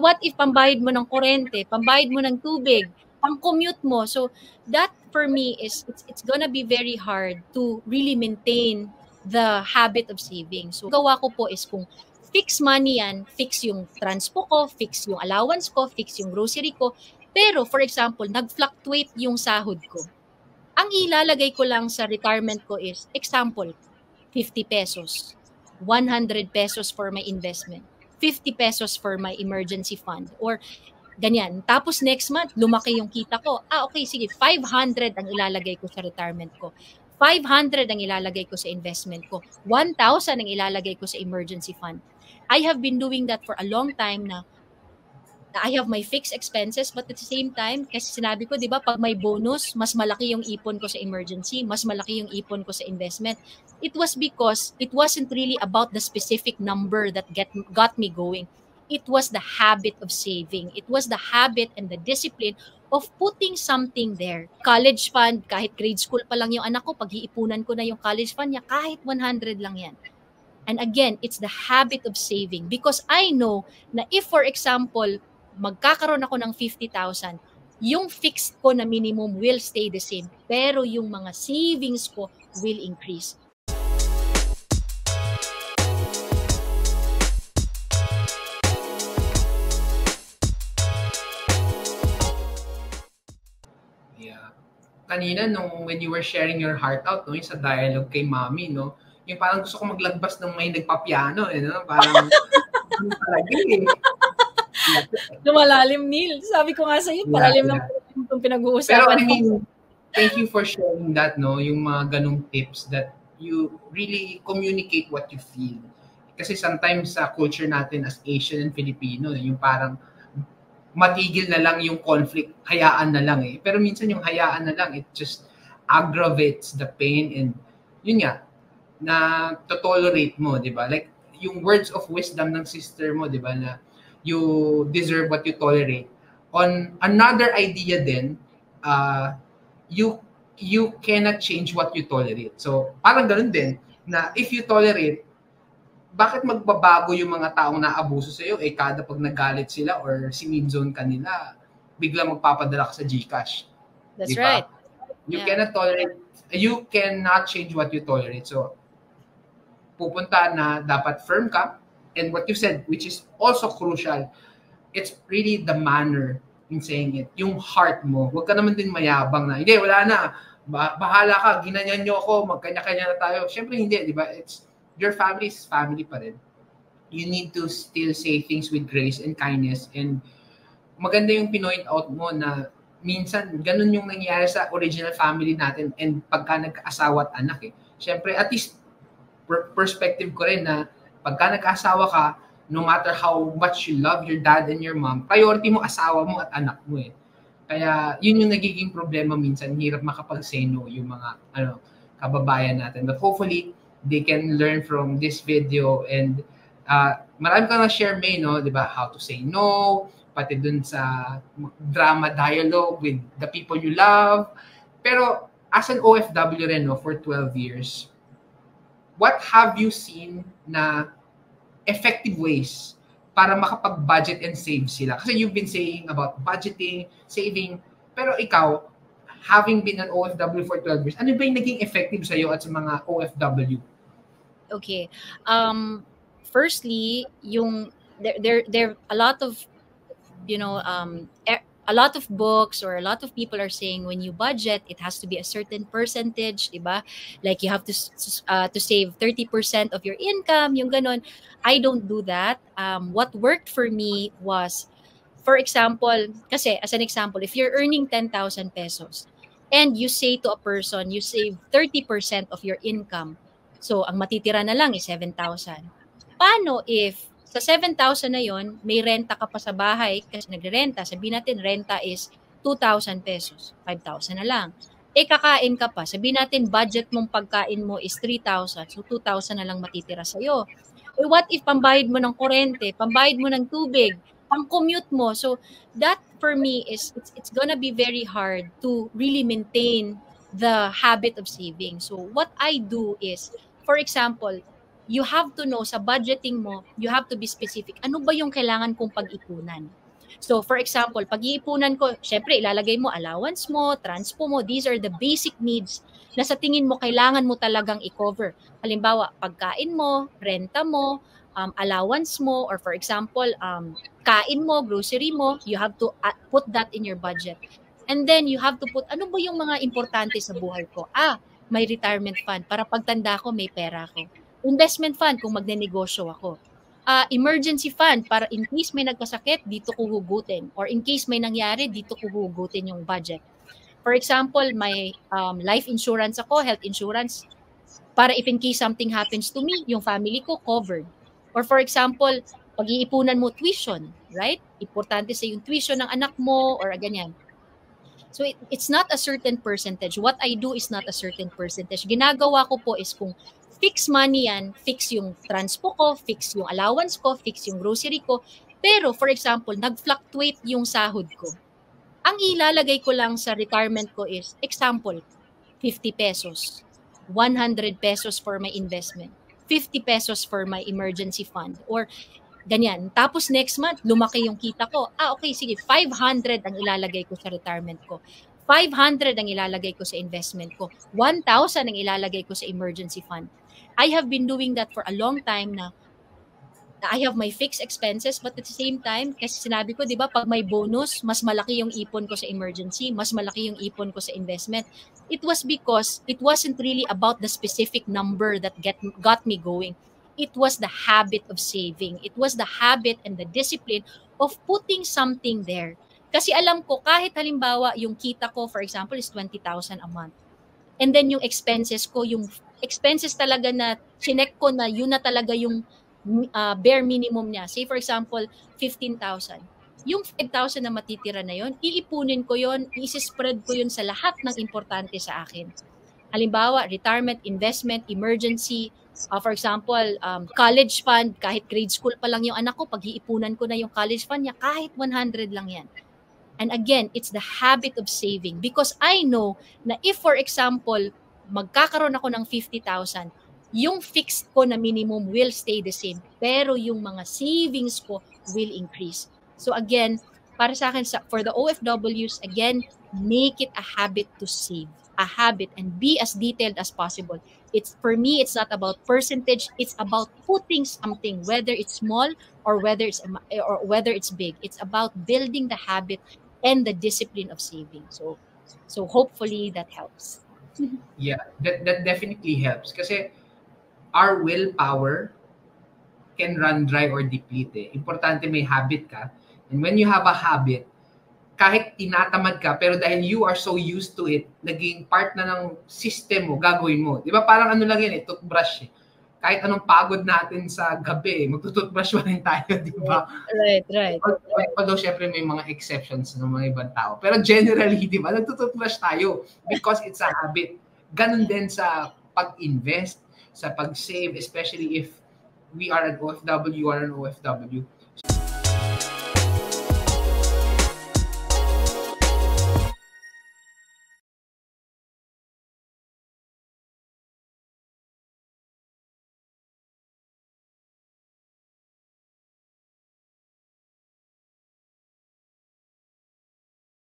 what if pambayad mo ng kuryente, pambayad mo ng tubig, pang-commute mo? So that for me is it's gonna be very hard to really maintain the habit of saving. So gawa ko po is kung fix money yan, fix yung transpo ko, fix yung allowance ko, fix yung grocery ko. Pero for example, nag-fluctuate yung sahod ko. Ang ilalagay ko lang sa retirement ko is, example, 50 pesos, 100 pesos for my investment, 50 pesos for my emergency fund, or ganyan. Tapos next month, lumaki yung kita ko. Okay, sige, 500 ang ilalagay ko sa retirement ko. 500 ang ilalagay ko sa investment ko. 1,000 ang ilalagay ko sa emergency fund. I have been doing that for a long time na I have my fixed expenses, but at the same time, kasi sinabi ko, di ba, pag may bonus, mas malaki yung ipon ko sa emergency, mas malaki yung ipon ko sa investment. It was because it wasn't really about the specific number that got me going. It was the habit of saving. It was the habit and the discipline of putting something there. College fund, kahit grade school pa lang yung anak ko, pag-iipunan ko na yung college fund niya, kahit 100 lang yan. And again, it's the habit of saving because I know na if, for example, magkakaroon ako ng 50,000, yung fixed ko na minimum will stay the same, pero yung mga savings ko will increase. Yeah. Kanina, when you were sharing your heart out, no, yung sa dialogue kay Mami, no, yung parang gusto ko maglagbas ng may nagpa-piano, no? Parang, talaga eh. Lumalalim, Neil. Sabi ko nga sa'yo, malalim ng pinag-uusapan. Pero I mean, thank you for sharing that, no? Yung mga ganong tips that you really communicate what you feel. Kasi sometimes sa culture natin as Asian and Filipino, yung parang matigil na lang yung conflict, hayaan na lang eh. Pero minsan yung hayaan na lang, it just aggravates the pain and yun nga, na to-tolerate mo, di ba? Like, yung words of wisdom ng sister mo, di ba, na you deserve what you tolerate. On another idea din, you cannot change what you tolerate. So, parang ganun din, na if you tolerate, bakit magbabago yung mga taong naabuso sa'yo? Kada pag nagalit sila or sinid-zone ka nila, biglang magpapadala ka sa GCash. That's diba? Right. You cannot tolerate, you cannot change what you tolerate. So, pupunta na dapat firm ka. And what you said, which is also crucial, it's really the manner in saying it. Yung heart mo. Huwag ka naman din mayabang na, hindi, wala na. Bahala ka, ginanyan nyo ako, magkanya-kanya na tayo. Siyempre hindi, di ba? It's, your family is family pa rin. You need to still say things with grace and kindness. And maganda yung pinoint out mo na minsan, ganun yung nangyayari sa original family natin and pagka nagkaasawa at anak eh. Siyempre, at least, perspective ko rin na pagka nag-asawa ka, no matter how much you love your dad and your mom, priority mo asawa mo at anak mo eh. Kaya yun yung nagiging problema minsan, hirap makapag-say no yung mga kababayan natin. But hopefully, they can learn from this video and marami ka na-share, May, no? Diba? How to say no, pati dun sa drama dialogue with the people you love. Pero as an OFW rin, no, for 12 years, what have you seen na effective ways para makapag-budget and save sila? Kasi you've been saying about budgeting, saving, pero ikaw, having been an OFW for 12 years, ano ba yung naging effective sa'yo at sa mga OFW? Okay. Firstly, there a lot of, a lot of books or a lot of people are saying when you budget, it has to be a certain percentage, diba? Like you have to save 30% of your income, yung ganon. I don't do that. What worked for me was, for example, kasi as an example, if you're earning 10,000 pesos and you say to a person, you save 30% of your income, so ang matitira na lang is 7,000. Paano if sa 7,000 na yon, may renta ka pa sa bahay kasi nagre-renta. Sabihin natin, renta is 2,000 pesos. 5,000 na lang. Kakain ka pa. Sabihin natin, budget mong pagkain mo is 3,000. So, 2,000 na lang matitira sa'yo. What if pambayad mo ng kuryente, pambayad mo ng tubig, pang-commute mo? So, that for me is, it's gonna be very hard to really maintain the habit of saving. So, what I do is, for example, you have to know sa budgeting mo, you have to be specific. Ano ba yung kailangan kong pag-ipunan? So, for example, pag-iipunan ko, syempre, ilalagay mo allowance mo, transpo mo, these are the basic needs na sa tingin mo, kailangan mo talagang i-cover. Halimbawa, pagkain mo, renta mo, allowance mo, or for example, kain mo, grocery mo, you have to put that in your budget. And then, you have to put, ano ba yung mga importante sa buhay ko? May retirement fund para pagtanda ko, may pera ko. Investment fund kung magnenegosyo ako. Emergency fund para in case may nagkasakit, dito ko hugutin. Or in case may nangyari, dito ko hugutin yung budget. For example, may life insurance ako, health insurance, para if in case something happens to me, yung family ko covered. Or for example, pag-iipunan mo tuition, right? Importante sa yung tuition ng anak mo or ganyan. So it's not a certain percentage. What I do is not a certain percentage. Ginagawa ko po is kung fix money yan, fix yung transpo ko, fix yung allowance ko, fix yung grocery ko. Pero for example, nag-fluctuate yung sahod ko. Ang ilalagay ko lang sa retirement ko is, example, 50 pesos, 100 pesos for my investment, 50 pesos for my emergency fund, or ganyan. Tapos next month, lumaki yung kita ko. Okay, sige, 500 ang ilalagay ko sa retirement ko. 500 ang ilalagay ko sa investment ko. 1,000 ang ilalagay ko sa emergency fund. I have been doing that for a long time na I have my fixed expenses, but at the same time, kasi sinabi ko, di ba, pag may bonus, mas malaki yung ipon ko sa emergency, mas malaki yung ipon ko sa investment. It was because it wasn't really about the specific number that got me going. It was the habit of saving. It was the habit and the discipline of putting something there. Kasi alam ko, kahit halimbawa, yung kita ko, for example, is 20,000 a month. And then yung expenses ko, yung expenses talaga na chinek ko na yun na talaga yung bare minimum niya. Say for example, 15,000. Yung 5,000 na matitira na yun, iipunin ko yun, isi-spread ko yun sa lahat ng importante sa akin. Halimbawa, retirement, investment, emergency, for example, college fund, kahit grade school pa lang yung anak ko, pag-iipunan ko na yung college fund niya, kahit 100 lang yan. And again, it's the habit of saving because I know na if, for example, magkakaroon ako ng 50,000, yung fixed ko na minimum will stay the same, pero yung mga savings ko will increase. So again, para sa akin, for the OFWs, again, make it a habit to save, a habit, and be as detailed as possible. For me, it's not about percentage, it's about putting something, whether it's small or whether it's big. It's about building the habit and the discipline of saving. So hopefully that helps. Yeah, that definitely helps kasi our willpower can run dry or deplete. Importante may habit ka. And when you have a habit, kahit tinatamad ka, pero dahil you are so used to it, naging part na ng system mo, gagawin mo. Di ba parang ano lang yan toothbrush Kahit anong pagod natin sa gabi, magtutoothbrush pa rin tayo, di ba? Right. Although syempre may mga exceptions ng mga ibang tao. Pero generally, di ba, nagtutoothbrush tayo because it's a habit. Ganun din sa pag-invest, sa pag-save, especially if we are an OFW or an OFW.